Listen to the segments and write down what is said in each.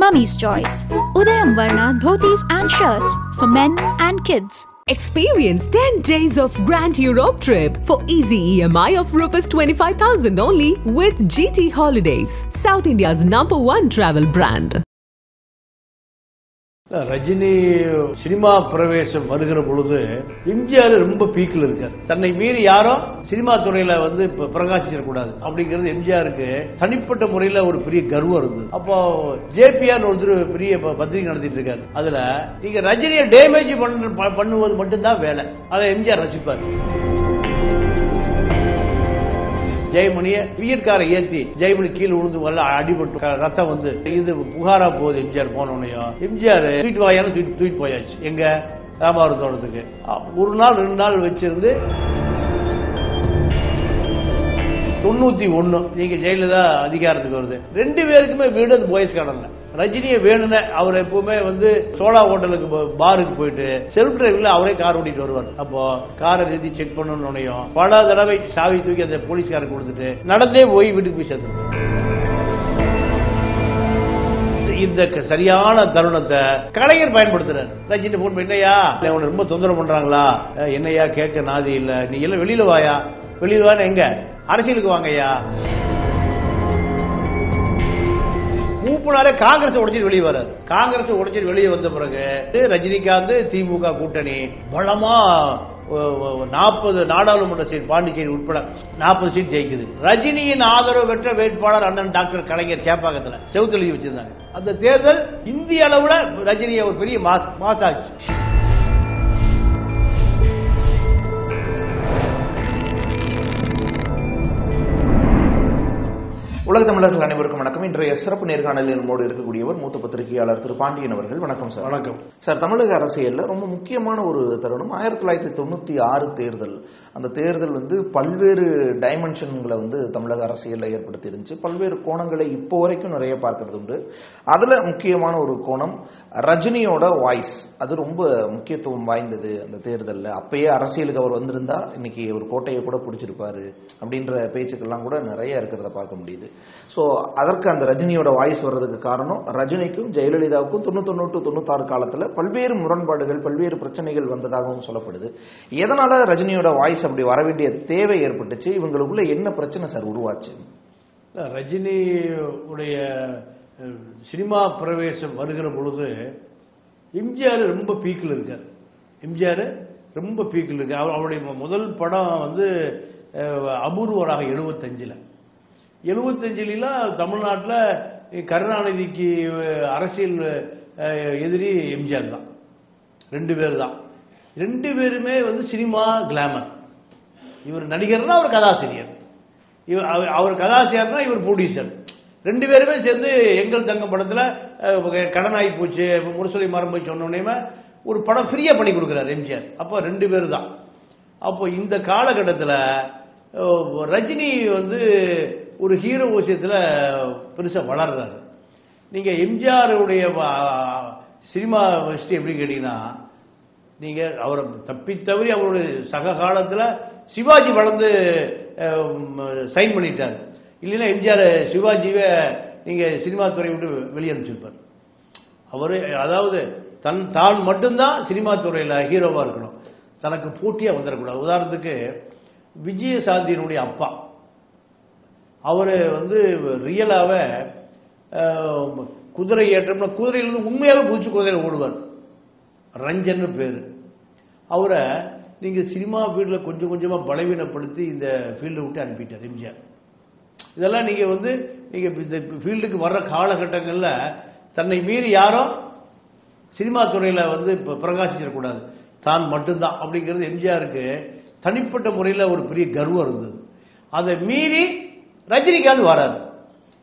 Mummy's Choice. Udayam Varna dhotis and shirts for men and kids. Experience 10 days of Grand Europe trip for easy EMI of ₹25,000 only with GT Holidays, South India's #1 travel brand. Rajini cinema பிரவேசம் வருகிற பொழுது எம்ஜிஆர் ரொம்ப பீக்கில் இருக்கார். தன்னை மீறி யாரும் cinema துறையில பிரகாசிச்சிடக்கூடாது அப்படிங்கிறது எம்ஜிஆருக்கு தனிப்பட்ட முறையில ஒரு பெரிய கர்வம் இருந்தது. அப்போ ஜேபிஆர் ஒருத்தர் பெரிய பத்திரிகை நடத்திட்டு இருக்காரு. அதுல நீங்க ரஜினியை டேமேஜ் பண்ணுவது மட்டும்தான் வேலை. அதை எம்ஜிஆர் ரசிப்பார். ஜெயமணியை வீர்காரை ஏற்றி ஜெயமணி கீழே விழுந்து வரல அடிபட்டு ரத்தம் வந்து இது புகாரா போகுது. எம்ஜிஆர் போனோடனையும் எம்ஜிஆர் தூக்கிட்டு வாயாலும் தூக்கிட்டு போயாச்சு. எங்க ராமாவரம் தோட்டத்துக்கு ஒரு நாள் 2 நாள் வச்சிருந்து 91 நீங்க ஜெயலலிதா அதிகாரத்துக்கு வருது. 2 பேருக்குமே வீடு அந்த பாய்ஸ் கார்டன்ல. ரஜினியை வேணும்னு அவர் எப்பவுமே சோடா ஹோட்டலுக்கு பாருக்கு போயிட்டு செல்ஃப் டிரைவ்ல அவரே கார் ஓட்டிட்டு வருவார். அப்போ காரை நிறுத்தி செக் பண்ணணும். பல தடவை சாவி தூக்கி அந்த போலீஸ்காரருக்கு கொடுத்துட்டு நடந்தே போய் வீட்டுக்கு போய் சேர்த்து. இந்த சரியான தருணத்தை கலைஞர் பயன்படுத்துறாரு. ரஜினி போன் என்னையா ரொம்ப தொந்தரவு பண்றாங்களா, என்னையா கேட்க நாதி இல்ல, நீ எல்லாம் வெளியில வாயா, வெளியில வாங்க, எங்க அரசியலுக்கு வாங்கய்யா. மூப்புனாலே காங்கிரஸ் உடைச்சிட்டு வெளியே வராது. காங்கிரஸ் உடைச்சிட்டு வெளியே வந்த பிறகு ரஜினிகாந்த் திமுக கூட்டணி பலமா 40 நாடாளுமன்ற சீட் பாண்டிச்சேரி உட்பட 40 சீட் ஜெயிக்குது. ரஜினியின் ஆதரவு பெற்ற வேட்பாளர் அண்ணன் டாக்டர் கலைஞர் சேப்பாக்கத்தில் செவுத்து எழுதி வச்சிருந்தாங்க. அந்த தேர்தல் இந்திய அளவுல ரஜினியை ஒரு பெரிய மாசாச்சு. உலக தமிழர்கள் அனைவருக்கும் வணக்கம். இன்றைய சிறப்பு நேர்காணலில் நம்மோடு இருக்கக்கூடியவர் மூத்த பத்திரிகையாளர் திரு பாண்டியன் அவர்கள். வணக்கம் சார். வணக்கம் சார். தமிழக அரசியல்ல ரொம்ப முக்கியமான ஒரு தருணம் 1996 தேர்தல். அந்த தேர்தல் பல்வேறு டைமென்ஷன்களை தமிழக அரசியல்ல ஏற்படுத்தி இருந்துச்சு. பல்வேறு கோணங்களை இப்போ வரைக்கும் நிறைய பார்க்கறது உண்டு. அதுல முக்கியமான ஒரு கோணம் ரஜினியோட வாய்ஸ். அது ரொம்ப முக்கியத்துவம் வாய்ந்தது அந்த தேர்தலில். அப்பயே அரசியலுக்கு அவர் வந்திருந்தா இன்னைக்கு ஒரு கோட்டையை கூட பிடிச்சிருப்பாரு அப்படின்ற பேச்சுக்கெல்லாம் கூட நிறைய இருக்கிறத பார்க்க முடியுது. சோ அதற்கு அந்த ரஜினியோட வாய்ஸ் வர்றதுக்கு காரணம் ரஜினிக்கும் ஜெயலலிதாவுக்கும் 91 to 96 காலத்துல பல்வேறு முரண்பாடுகள், பல்வேறு பிரச்சனைகள் வந்ததாகவும் சொல்லப்படுது. எதனால ரஜினியோட வாய்ஸ் அப்படி வர வேண்டிய தேவை ஏற்பட்டுச்சு? இவங்களுக்குள்ள என்ன பிரச்சனை சார் உருவாச்சு? ரஜினி உடைய சினிமா பிரவேசம் வருகிற பொழுது எம்ஜிஆர் ரொம்ப பீக்கில் இருக்கார். எம்ஜிஆர் ரொம்ப பீக்கில் இருக்கு. அவருடைய முதல் படம் அபூர்வராக 75 தமிழ்நாட்டில் கருணாநிதிக்கு அரசியல் எதிரி எம்ஜிஆர் தான். 2 பேர் தான். 2 பேருமே சினிமா கிளாமர். இவர் நடிகர்னா அவர் கதாசிரியர், அவர் கதாசிரியர்னா இவர் ப்ரொடியூசர். 2 பேருமே சேர்ந்து எங்கள் தங்க படத்துல கடனாகி போச்சு, முரசொலி மரம் போய் சொன்னோடனே ஒரு படம் ஃப்ரீயா பண்ணி கொடுக்கிறார் எம்ஜிஆர். அப்போ 2 பேர் தான். அப்போ இந்த காலகட்டத்தில் ரஜினி ஒரு ஹீரோ விஷயத்துல பெருசா வளர்றாரு. நீங்க எம்ஜிஆருடைய சினிமா ஹிஸ்டரி எப்படி கேட்டீங்கன்னா, நீங்க அவரை தப்பித்தவறி அவருடைய சக காலத்துல சிவாஜி வளர்ந்து சைன் பண்ணிட்டார். இல்லைன்னா எம்ஜிஆர் சிவாஜியை நீங்க சினிமா துறை விட்டு வெளியே அனுப்பிச்சிருப்பார். அவரு அதாவது தான் மட்டும்தான் சினிமா துறையில ஹீரோவா இருக்கணும், தனக்கு போட்டியா வந்துடக்கூடாது. உதாரணத்துக்கு விஜயசாந்தியினுடைய அப்பா அவரு ரியலாவ குதிரை ஏற்றம்னா குதிரையிலிருந்து உண்மையாவே குதிச்சு குதிரையில ஓடுவார். ரஞ்சன் பேரு. அவரை நீங்க சினிமா ஃபீல்ட்ல கொஞ்சம் கொஞ்சமா பலவீனப்படுத்தி இந்த ஃபீல்டை விட்டு அனுப்பிட்டார் எம்ஜிஆர். இதெல்லாம் நீங்க நீங்க இந்த ஃபீல்டுக்கு வர்ற காலகட்டங்கள்ல தன்னை மீறி யாரும் சினிமா துறையில பிரகாசிச்சிடக்கூடாது, தான் மட்டும்தான் அப்படிங்கிறது எம்ஜிஆருக்கு தனிப்பட்ட முறையில ஒரு பெரிய கர்வம் இருந்தது. அதை மீறி ரஜினிகாந்த் வராது.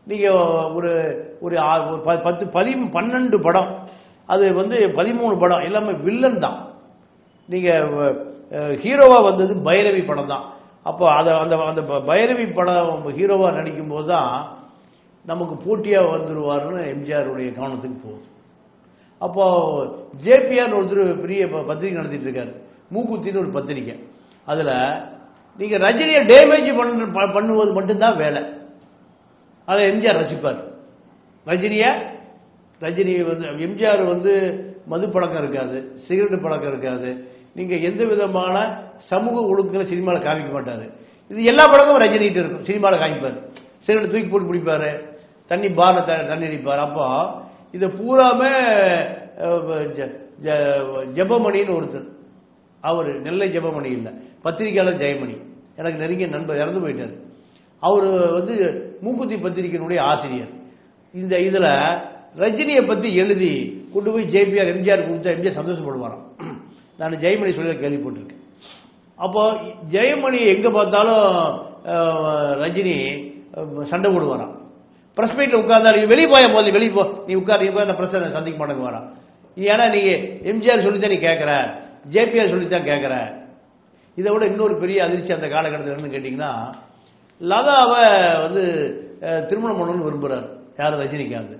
நீங்க ஒரு 12 படம், அது 13 படம் எல்லாமே வில்லன் தான். நீங்க ஹீரோவா வந்தது பைரவி படம் தான். அப்போ அந்த பைரவி படம் ஹீரோவா நடிக்கும் போது தான் நமக்கு போட்டியா வந்துருவாருன்னு எம்ஜிஆருடைய கவனத்துக்கு போகுது. அப்போ ஜேபிஆர் ஒருத்தர் பெரிய பத்திரிகை நடத்திட்டு இருக்காரு, மூக்குத்தின்னு ஒரு பத்திரிகை. அதுல நீங்க ரஜினியை டேமேஜ் பண்ணுவது மட்டும்தான் வேலை. அதை எம்ஜிஆர் ரசிப்பார். ரஜினியை ரஜினி வந்து எம்ஜிஆர் வந்து மது பழக்கம் இருக்காது, சிகரெட் பழக்கம் இருக்காது, நீங்க எந்த விதமான சமூக ஒழுக்கங்களை சினிமாவில் காமிக்க மாட்டாரு. இது எல்லா பழக்கமும் ரஜினிகிட்ட இருக்கும். சினிமாவில் காமிப்பார், சிகரெட் தூக்கி போட்டு பிடிப்பாரு, தண்ணி பார்ல தண்ணி அடிப்பார். அப்போ இதை பூராமே ஜெபமணின்னு ஒருத்தர், அவர் நெல்லை ஜெபமணி இல்லை, பத்திரிகையாளர் ஜெயமணி, எனக்கு நெருங்கிய நண்பர், இறந்து போயிட்டார். அவர் வந்து மூக்குத்தி பத்திரிகையினுடைய ஆசிரியர். இந்த இதுல ரஜினியை பத்தி எழுதி கொண்டு போய் ஜேபிஆர் எம்ஜிஆர் கொடுத்தா எம்ஜிஆர் சந்தோஷப்படுவாராம். நான் ஜெயமணி சொல்ல கேள்விப்பட்டிருக்கேன். அப்போ ஜெயமணி எங்க பார்த்தாலும் ரஜினி சண்டை போடுவாராம். பிரஸ் மீட்ல உட்கார்ந்தாரு, வெளியே போய போது வெளியே போ, நீ உட்கார், அந்த பிரஸ் சந்திக்க மாட்டேங்க வரான். ஏன்னா நீங்க எம்ஜிஆர் சொல்லித்தான் நீ கேட்கற, ஜேபிஆர் சொல்லித்தான் கேட்கற. இதை விட இன்னொரு பெரிய அதிர்ச்சி அந்த காலகட்டத்தில் என்னன்னு கேட்டீங்கன்னா, லதாவை வந்து திருமணம் பண்ணணும்னு விரும்புறாரு யாரும், ரஜினிகாந்த்.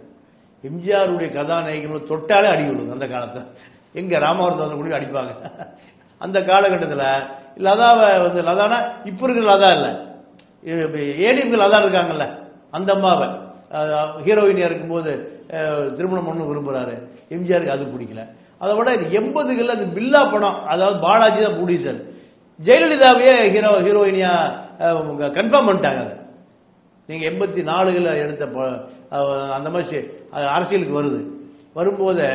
எம்ஜிஆருடைய கதாநாயகர்கள் தொட்டாலே அடி விடுது அந்த காலத்தில். எங்க ராமாவரத்தை கூட அடிப்பாங்க. அந்த காலகட்டத்தில் லதாவை வந்து, லதானா இப்ப இருக்கிற லதா இல்லை, ஏடிஎம்கு லதா இருக்காங்கல்ல, அந்த அம்மாவை ஹீரோயினியா இருக்கும்போது திருமணம் பண்ண விரும்புறாரு. எம்ஜிஆருக்கு அது பிடிக்கல. அதை விட 80களில் அந்த பில்லா படம், அதாவது பாலாஜி தான் ப்ரொடியூசர், ஜெயலலிதாவையே ஹீரோயினியா கன்ஃபார்ம் பண்ணிட்டாங்க. நீங்க 84களில் எடுத்த அந்த மாதிரி அரசியலுக்கு வரும்போது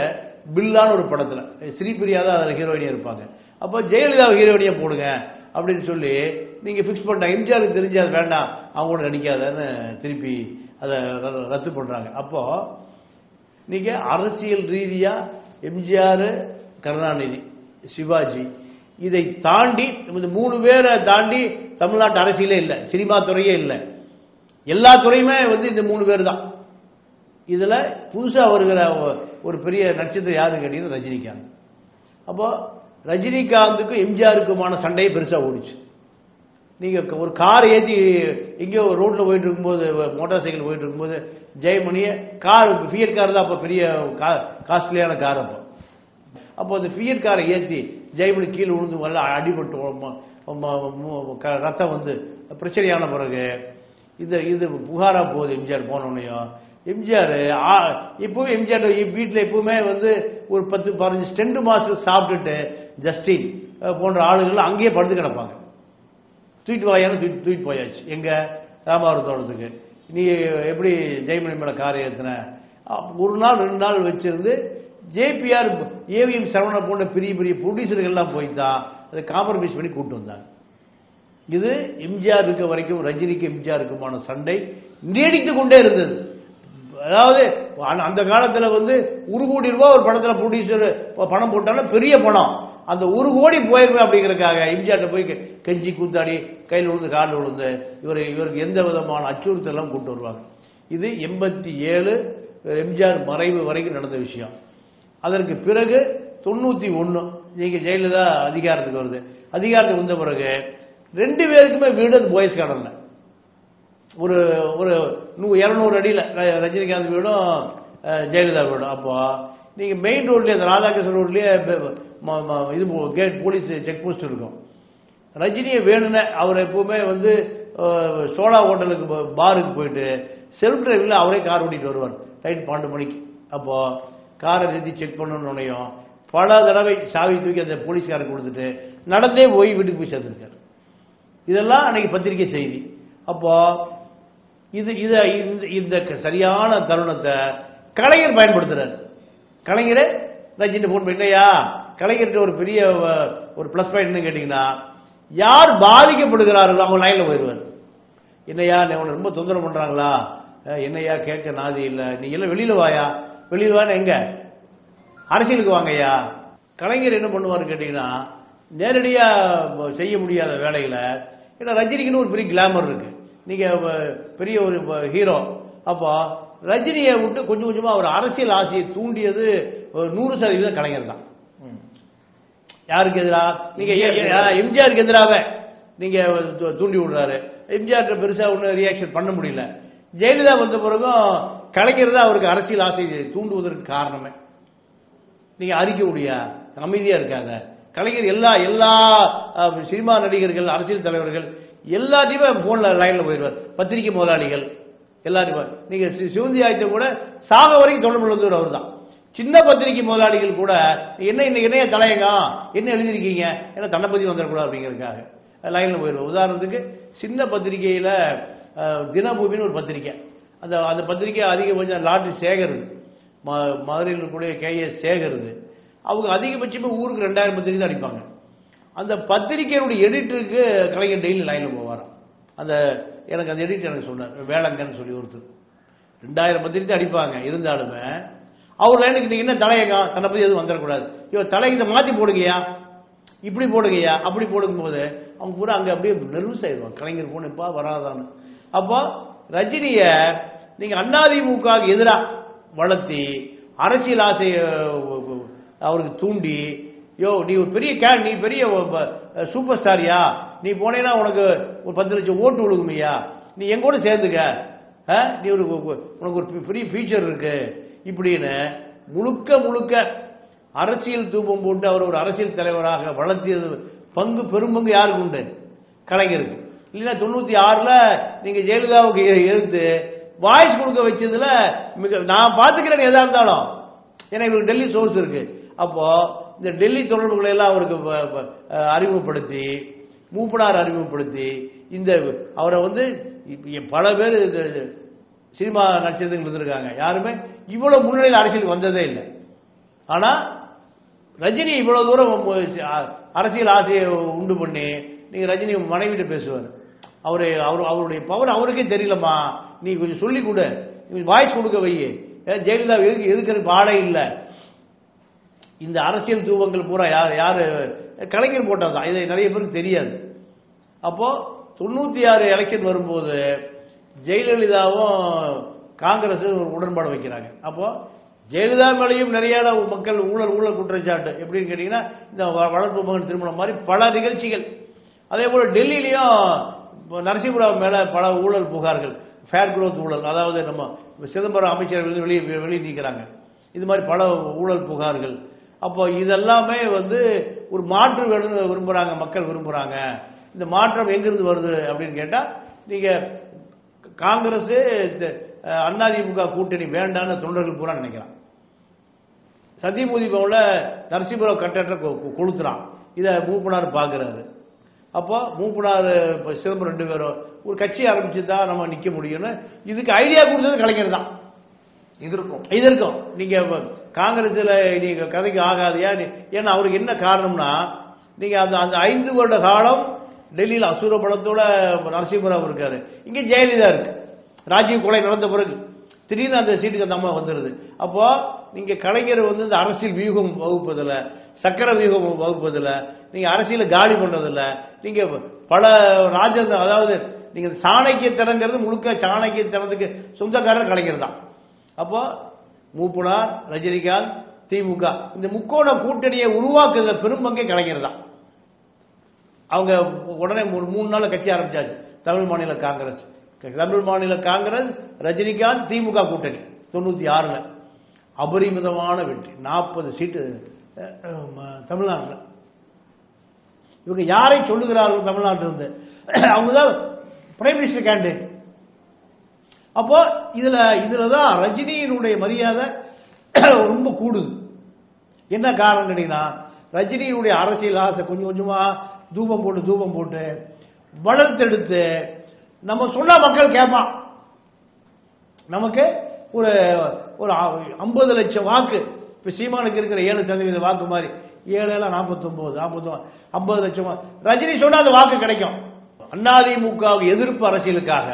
பில்லான ஒரு படத்துல ஸ்ரீபிரியா தான் அதில் ஹீரோயினியா இருப்பாங்க. அப்போ ஜெயலலிதா ஹீரோயினியா போடுங்க அப்படின்னு சொல்லி நீங்க பிக்ஸ் பண்ணிட்டாங்க. எம்ஜிஆருக்கு தெரிஞ்சு அது வேண்டாம், அவங்க கூட நடிக்காதன்னு திருப்பி அதை ரத்து பண்றாங்க. அப்போ நீங்க அரசியல் ரீதியா எம்ஜிஆர், கருணாநிதி, சிவாஜி, இதை தாண்டி இந்த 3 பேரை தாண்டி தமிழ்நாட்டு அரசியலே இல்லை, சினிமா துறையே இல்லை, எல்லா துறையுமே வந்து இந்த 3 பேர் தான். இதுல புதுசா வருகிற ஒரு பெரிய நட்சத்திரம் யாருன்னு கேட்டீங்கன்னா ரஜினிகாந்த். அப்போ ரஜினிகாந்துக்கும் எம்ஜிஆருக்குமான சண்டையை பெருசா ஓடிச்சு. நீங்க ஒரு கார் ஏற்றி எங்கேயோ ரோட்ல போயிட்டு இருக்கும்போது, மோட்டார் சைக்கிள் போயிட்டு இருக்கும்போது ஜெயமணியை கார், ஃபியட் கார் தான் அப்போ பெரிய காஸ்ட்லியான கார். அப்போ அந்த ஃபியட் காரை ஏற்றி ஜெயமணி கீழே விழுந்து வரல, அடிபட்டு ரத்தம் வந்து பிரச்சனையான பிறகு இது புகாரா போகுது. எம்ஜிஆர் போனோன்னையும் எம்ஜிஆர் இப்பவே எம்ஜிஆர் வீட்டில் எப்பவுமே வந்து ஒரு 10-15 ஸ்டெண்ட் மாஸ்டர் சாப்பிட்டுட்டு ஜஸ்டின் போன்ற ஆளுகள் அங்கேயே படுத்து கிடப்பாங்க. தூக்கிட்டு வாயான்னு தூக்கிட்டு போயாச்சு எங்க ராமாவரம் தோட்டத்துக்கு. நீ எப்படி ஜெயமணி மேல காரை ஏற்றின? ஒரு நாள் 2 நாள் வச்சிருந்து ஜேபிஆர், ஏவிஎம் சரவணா போன்ற பெரிய பெரிய ப்ரொடியூசர்கள்லாம் போய் தான் அதை காம்ப்ரமைஸ் பண்ணி கூப்பிட்டு வந்தாங்க. இது எம்ஜிஆர் இருக்க வரைக்கும் ரஜினிக்கு எம்ஜிஆருக்குமான சண்டை நீடித்து கொண்டே இருந்தது. அதாவது அந்த காலத்தில் வந்து 1 கோடி ரூபாய் ஒரு படத்தில் ப்ரொடியூசர் பணம் போட்டாலும் பெரிய பணம், அந்த 1 கோடி போயிருமே அப்படிங்கிறதுக்காக எம்ஜிஆர்ட்ட போய் கெஞ்சி கூத்தாடி கையில் விழுந்து காலில் விழுந்து இவருக்கு எந்த விதமான அச்சுறுத்தலாம் கூட்டு வருவாங்க. இது 87 எம்ஜிஆர் மறைவு வரைக்கும் நடந்த விஷயம். அதற்கு பிறகு 91 நீங்க ஜெயலலிதா அதிகாரத்துக்கு வருது. அதிகாரத்துக்கு வந்த பிறகு 2 பேருக்குமே வீடு பாய்ஸ் கார்டன்ல ஒரு 200 அடியில் ரஜினிகாந்த் வீடும் ஜெயலலிதா வீடும். அப்போ நீங்க மெயின் ரோட்லயே, அந்த ராதாகிருஷ்ணன் ரோட்லயே இது கேட் போலீஸ் செக் போஸ்ட் இருக்கும். ரஜினியை வேணும்னு அவர் எப்பவுமே வந்து சோழா ஹோட்டலுக்கு பாருக்கு போயிட்டு செல்ஃப் டிரைவில் அவரே கார் ஓட்டிட்டு வருவார் நைட் 12 மணிக்கு. அப்போ காரை நிறுத்தி செக் பண்ணணும்னையும் பல தடவை சாவி தூக்கி அந்த போலீஸ்காரருக்கு கொடுத்துட்டு நடந்தே போய் வீட்டுக்கு போய் சேர்ந்துருக்காரு. இதெல்லாம் அன்னைக்கு பத்திரிகை செய்தி. அப்போ இந்த சரியான தருணத்தை கலைஞர் பயன்படுத்துறாரு. கலைஞரே ரஜினி போன் பண்ணையா, கலைஞர்கிட்ட ஒரு பெரிய ஒரு பிளஸ் பாயிண்ட் கேட்டீங்கன்னா, யார் பாதிக்கப்படுகிறார்களோ அவங்க லைன்ல போயிடுவார். என்னையா உன்னை ரொம்ப தொந்தரவு பண்றாங்களா, என்னையா கேட்க நாதி இல்லை, நீ எல்லாம் வெளியில வாயா, வெளியில வான்னு எங்க அரசியலுக்கு வாங்கய்யா. கலைஞர் என்ன பண்ணுவாரு கேட்டீங்கன்னா, நேரடியா செய்ய முடியாத வேலைகளை, ஏன்னா ரஜினிக்குன்னு ஒரு பெரிய கிளாமர் இருக்கு, நீங்க பெரிய ஒரு ஹீரோ. அப்போ ரஜினியை விட்டு கொஞ்சம் கொஞ்சமா அவர் அரசியல் ஆசையை தூண்டியது 100% கலைஞர் தான். யாருக்கு எதிராக? நீங்க எம்ஜிஆருக்கு எதிராக நீங்க தூண்டி விடுறாரு. எம்ஜிஆர் பெருசா ஒன்றும் ரியாக்ஷன் பண்ண முடியல. ஜெயலலிதா வந்த பிறகும் கலைஞர் தான் அவருக்கு அரசியல் ஆசையை தூண்டுவதற்கு காரணமே. நீங்க அறிக்கை முடியா, அமைதியா இருக்காங்க. கலைஞர் எல்லா சினிமா நடிகர்கள், அரசியல் தலைவர்கள் எல்லாத்தையுமே போன்ல லைன்ல போயிடுவார். பத்திரிகை முதலாளிகள் எல்லாரும் நீங்க சிவந்தி ஆயத்தை கூட சாக வரைக்கும் தொடர்பு வந்தவர் அவர் தான். சின்ன பத்திரிகை முதலாளிகள் கூட என்ன என்னைய தலையங்கம் என்ன எழுதியிருக்கீங்க ஏன்னா தன்னை பற்றி வந்துடக்கூடாது அப்படிங்கிறதுக்காக லைன்ல போயிடுவோம். உதாரணத்துக்கு சின்ன பத்திரிகையில தினபூமின்னு ஒரு பத்திரிகை, அந்த பத்திரிகை அதிகபட்சம் லாட்ரி சேகருது, மதுரையில் இருக்கக்கூடிய KS சேகருது. அவங்க அதிகபட்சமாக ஊருக்கு 2000 பத்திரிகை தான் அடிப்பாங்க. அந்த பத்திரிகையினுடைய எடிட்டருக்கு கலைஞர் டெய்லி லைனில் போவாராம். எனக்கு அந்த எடிட்டர் எனக்கு சொன்னார், வேளங்கன்னு சொல்லி ஒருத்தர் 2000 பத்திரிகை அடிப்பாங்க. இருந்தாலுமே அவர் லைனுக்கு நீங்க என்ன தலையகம் தன்னை பற்றி எதுவும் வந்துடக்கூடாது, இவன் தலையத்தை மாற்றி போடுங்கயா, இப்படி போடுங்கய்யா, அப்படி போடுக்கும் போது அவங்க பூரா அங்கே அப்படியே நெர்வஸ் ஆயிடுவாங்க. கலைஞர் போன இப்பா வராதான்னு. அப்போ ரஜினிய நீங்க அதிமுக எதிராக வளர்த்தி அரசியல் ஆசையை அவருக்கு தூண்டி, நீ ஒரு பெரிய நீ பெரிய சூப்பர் ஸ்டாரியா, நீ போனேன்னா உனக்கு ஒரு 10 லட்சம் ஓட்டு விழுகுமையா, நீ எங்கூட சேர்ந்துக்க, நீ உனக்கு ஒரு பெரிய ஃபியூச்சர் இருக்கு இப்படின்னு முழுக்க அரசியல் தூபம் போட்டு அவர் ஒரு அரசியல் தலைவராக வளர்த்தியது பெரும்பங்கு யாருக்கு உண்டு? கலைஞருக்கு. இல்லைன்னா 96ல் நீங்க ஜெயலலிதாவுக்கு எதிர்த்து வாய்ஸ் கொடுக்க வச்சதுல நான் பார்த்துக்கிறேன் எதா இருந்தாலும், ஏன்னா இவருக்கு டெல்லி சோர்ஸ் இருக்கு. அப்போ இந்த டெல்லி தொடர்புகளை எல்லாம் அவருக்கு அறிமுகப்படுத்தி, மூப்பனார் அறிமுகப்படுத்தி, இந்த அவரை பல பேர் சினிமா நட்சத்திரங்கள் இருந்திருக்காங்க, யாருமே இவ்வளவு முன்னணியில் அரசியல் வந்ததே இல்லை. ஆனா ரஜினி இவ்வளவு தூரம் அரசியல் ஆசையை உண்டு பண்ணி, நீங்க ரஜினி மனைவிட்ட பேசுவார், அவருடைய பவர் அவருக்கே தெரியலமா, நீ கொஞ்சம் சொல்லி கொடு, வாய்ஸ் கொடுக்க வை, ஜெயலலிதா எதுக்கு பாடே இல்லை. இந்த அரசியல் தூவங்கள் பூரா யாரு கலைஞர் போட்டதுதான், இதை நிறைய பேருக்கு தெரியாது. அப்போ 96 எலெக்ஷன் வரும்போது ஜெயலலிதாவும் காங்கிரஸ் ஒரு உடன்பாடு வைக்கிறாங்க. அப்போ ஜெயலலிதா மேலேயும் நிறைய மக்கள் ஊழல் குற்றச்சாட்டு. எப்படின்னு கேட்டீங்கன்னா இந்த வளர்ப்பு மகன் திருமணம் மாதிரி பல நிகழ்ச்சிகள். அதே போல டெல்லியிலையும் நரசிம்மராவ் மேல பல ஊழல் புகார்கள், ஃபேர் குரோத் ஊழல், அதாவது நம்ம சிதம்பரம் அமைச்சர்கள் வெளியே நீக்கிறாங்க, இது மாதிரி பல ஊழல் புகார்கள். அப்போ இதெல்லாமே ஒரு மாற்று வேணும்னு விரும்புறாங்க, மக்கள் விரும்புறாங்க. இந்த மாற்றம் எங்கிருந்து வருது அப்படின்னு கேட்டா, நீங்க காங்கிரஸ் அதிமுக கூட்டணி வேண்டான்னு தொண்டர்கள் பூரா நினைக்கிறான். சத்தியமூர்த்தி பவன்ல நரசிம்மராவ் கட்டட கொளுத்துறான், இதை மூப்பனார் பாக்குறாரு. அப்போ மூப்பனார் சிதம்பரம் 2 பேரும் ஒரு கட்சி ஆரம்பிச்சு தான் நம்ம நிக்க முடியும்னு இதுக்கு ஐடியா கொடுத்தது கலைஞர் தான். இதற்கும் நீங்க காங்கிரஸ்ல நீங்க கதைக்கு ஆகாதையா, ஏன்னா அவருக்கு என்ன காரணம்னா, நீங்க அந்த 5 வருட காலம் டெல்லியில் அசுர பலத்தோட நரசிம்மராவ் இருக்காரு, இங்க ஜெயலலிதா இருக்கு. ராஜீவ் கொலை நடந்த பிறகு திடீர்னு அந்த சீட்டுக்கு அந்த அம்மா வந்துருது. அப்போ நீங்க கலைஞர் இந்த அரசியல் வியூகம் வகுப்பதில்ல, சக்கர வியூகம் வகுப்பதில்ல, நீங்க அரசியல காலி பண்றதில்ல, நீங்க பல அதாவது நீங்க சாணக்கியத்தனங்கிறது முழுக்க சாணக்கியத்தனத்துக்கு சொந்தக்காரர் கலைஞர் தான். அப்போ மூப்பனார், ரஜினிகாந்த், திமுக இந்த முக்கோண கூட்டணியை உருவாக்குற பெரும்பங்கே கலைஞர் தான். அவங்க உடனே 3 நாள் கட்சி ஆரம்பிச்சாச்சு. தமிழ் மாநில காங்கிரஸ், ரஜினிகாந்த், திமுக கூட்டணி 96ல் அபரிமிதமான வெற்றி, 40 சீட்டு தமிழ்நாட்டில். இவங்க யாரை சொல்லுகிறார்கள் தமிழ்நாட்டிலிருந்து? அவங்க தான் பிரைம் மினிஸ்டர் கேண்டிடேட். அப்போ இதுலதான் ரஜினியினுடைய மரியாதை ரொம்ப கூடுது. என்ன காரணம் கேட்டீங்கன்னா, ரஜினியினுடைய அரசியல் ஆசை கொஞ்சம் கொஞ்சமா தூபம் போட்டு வளர்த்தெடுத்து நம்ம சொன்னா மக்கள் கேட்பான். நமக்கு ஒரு 50 லட்சம் வாக்கு, இப்ப சீமானுக்கு இருக்கிற 7% வாக்கு மாதிரி 7 49 50 லட்சம் ரஜினி சொன்னா அந்த வாக்கு கிடைக்கும். அதிமுக எதிர்ப்பு அரசியலுக்காக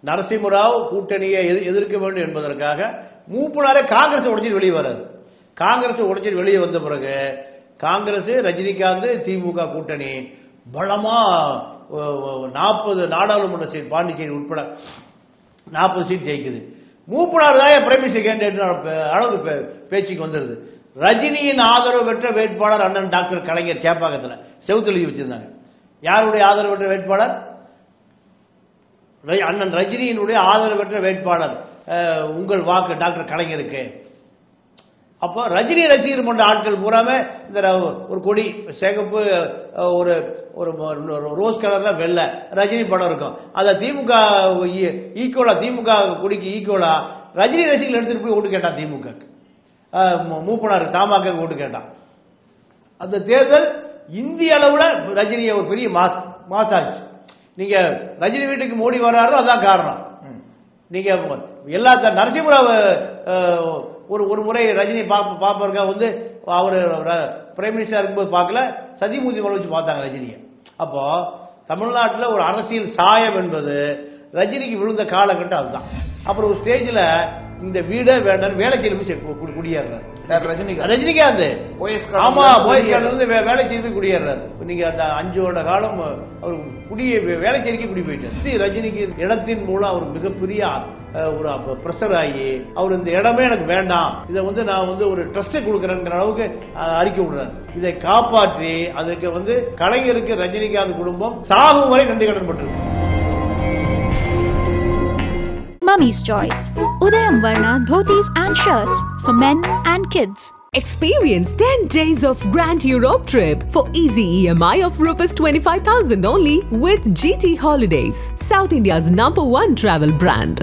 நரசிம்மராவ் கூட்டணியை எதிர்க்க வேண்டும் என்பதற்காக மூப்பனாரே காங்கிரஸ் உடைச்சிட்டு வெளியே வராது. காங்கிரஸ் உடைச்சிட்டு வெளியே வந்த பிறகு காங்கிரஸ், ரஜினிகாந்த், திமுக கூட்டணி பலமா 40 நாடாளுமன்ற சீட், பாண்டிச்சேரி உட்பட 40 சீட் ஜெயிக்குது. மூப்பனார் தான் பிரைம் மினிஸ்டர் கேண்டிடேட் அளவுக்கு பேச்சுக்கு வந்துருது. ரஜினியின் ஆதரவு பெற்ற வேட்பாளர் அண்ணன் டாக்டர் கலைஞர் சேப்பாக்கத்தில் செவுத்து எழுதி வச்சிருந்தாங்க. யாருடைய ஆதரவு பெற்ற வேட்பாளர்? அண்ணன் ரஜினியினுடைய ஆதரவு பெற்ற வேட்பாளர், உங்கள் வாக்கு டாக்டர் கலைஞருக்கு. அப்போ ரஜினி ரசிகர் போன்ற ஆட்கள் பூராமே இந்த ஒரு கொடி சிகப்பு ஒரு ஒரு ரோஸ் கலர்ல வெள்ளை ரஜினி படம் இருக்கும். அதை திமுக ஈக்குவலா திமுக கொடிக்கு ஈக்குவலா ரஜினி ரசிகர்கள் எடுத்துட்டு போய் ஓட்டு கேட்டான். திமுக மூப்பனார் தமாக ஓட்டு கேட்டான். அந்த தேர்தல் இந்திய அளவுல ரஜினியை ஒரு பெரிய மாசாச்சு. நீங்க ரஜினி வீட்டுக்கு மோடி வர்றாரோ அதான் காரணம். நீங்க எல்லா நரசிம்மராவ் ஒரு முறை ரஜினி பாப்பருக்கா வந்து அவர் பிரைம் மினிஸ்டர் இருக்கும்போது பார்க்கல, சதிமூர்த்தி மலை வச்சு பார்த்தாங்க ரஜினியை. அப்போ தமிழ்நாட்டில் ஒரு அரசியல் சாயம் என்பது ரஜினிக்கு விழுந்த காலகட்டம் அதுதான். அப்புறம் ஒரு ஸ்டேஜில் இந்த வீடே வேண்டாம் வேலைச்சேரி போய் குடியேறாரு ரஜினிகாந்த். ஆமா, போயஸ்கார்ட்ல வேலைச்சேரி போய் குடியேறாரு. நீங்க அந்த 5 வருட காலம் அவர் வேலைச்சேரிக்கு குடி போயிட்டார். ரஜினிக்கு இடத்தின் மூலம் அவர் மிகப்பெரிய ஒரு பிரஷர் ஆகி அவர் இந்த இடமே எனக்கு வேண்டாம், இதை வந்து நான் வந்து ஒரு ட்ரஸ்ட் கொடுக்கறேங்கிற அளவுக்கு அறிக்கை விடுறாரு. இதை காப்பாற்றி அதுக்கு வந்து கலைஞருக்கு ரஜினிகாந்த் குடும்பம் சாகும் வரை நன்றி கடன் பட்டிருக்கு. Mummy's Choice. Udayam Varna dhotis and shirts for men and kids. Experience 10 days of Grand Europe trip for easy EMI of Rs 25,000 only with GT Holidays, South India's #1 travel brand.